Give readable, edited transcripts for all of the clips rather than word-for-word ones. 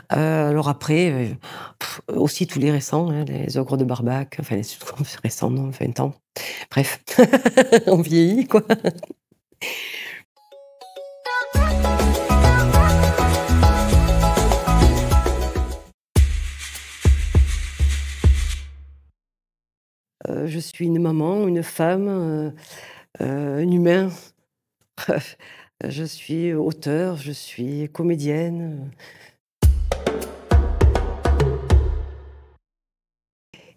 Alors après, aussi tous les récents, hein, les Ogres de Barbac, enfin les récents, non, 20 ans. Bref, on vieillit, quoi. Je suis une maman, une femme, un humain. Je suis auteure, je suis comédienne.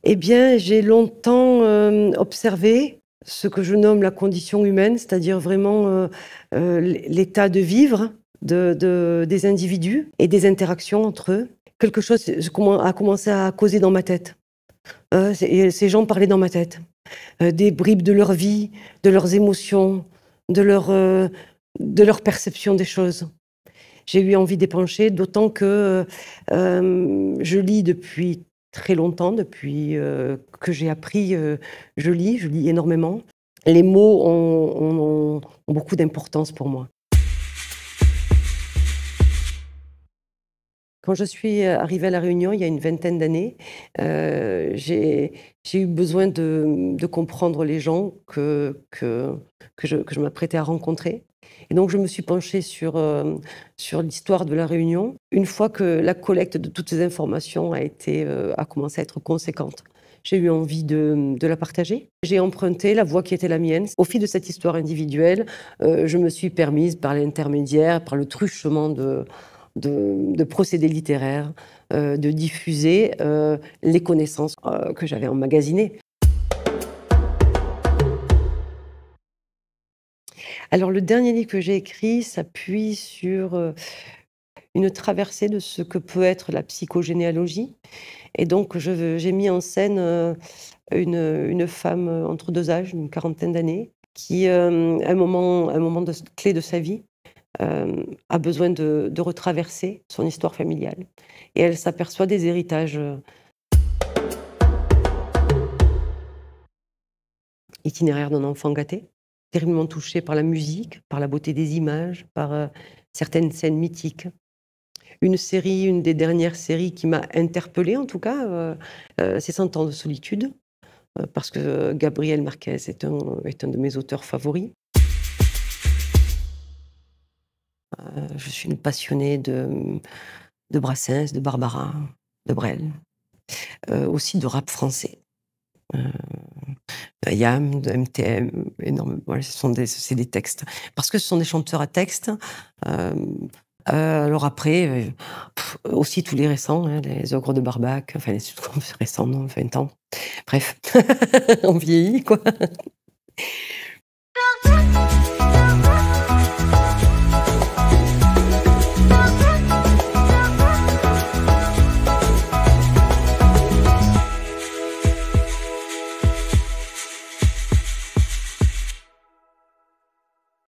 Eh bien, j'ai longtemps, observé ce que je nomme la condition humaine, c'est-à-dire vraiment, l'état de vivre des individus et des interactions entre eux. Quelque chose a commencé à causer dans ma tête. Ces gens parlaient dans ma tête, des bribes de leur vie, de leurs émotions, de leur perception des choses. J'ai eu envie d'épancher, d'autant que, je lis depuis très longtemps, depuis, que j'ai appris, je lis énormément. Les mots ont beaucoup d'importance pour moi. Quand je suis, arrivée à La Réunion, il y a une vingtaine d'années, j'ai eu besoin de comprendre les gens que je m'apprêtais à rencontrer, et donc je me suis penchée sur l'histoire de La Réunion, une fois que la collecte de toutes ces informations a commencé à être conséquente. J'ai eu envie de la partager. J'ai emprunté la voie qui était la mienne. Au fil de cette histoire individuelle, je me suis permise, par l'intermédiaire, par le truchement de procédés littéraires, de diffuser, les connaissances, que j'avais emmagasinées. Alors le dernier livre que j'ai écrit s'appuie sur, une traversée de ce que peut être la psychogénéalogie, et donc j'ai mis en scène, une femme, entre 2 âges, une quarantaine d'années, qui, à un moment clé de sa vie, a besoin de retraverser son histoire familiale, et elle s'aperçoit des héritages, itinéraires d'un enfant gâté, terriblement touché par la musique, par la beauté des images, par, certaines scènes mythiques. Une des dernières séries qui m'a interpellée, en tout cas, c'est Cent ans de solitude, parce que Gabriel Marquez est un de mes auteurs favoris. Je suis une passionnée de Brassens, de Barbara, de Brel, aussi de rap français. Heu, d'IAM, de MTM, énorme, voilà, c'est des textes. Parce que ce sont des chanteurs à texte. Alors après, aussi tous les récents, hein, les Ogres de Barbac, enfin les récents, non, 20 ans. Bref, on vieillit, quoi.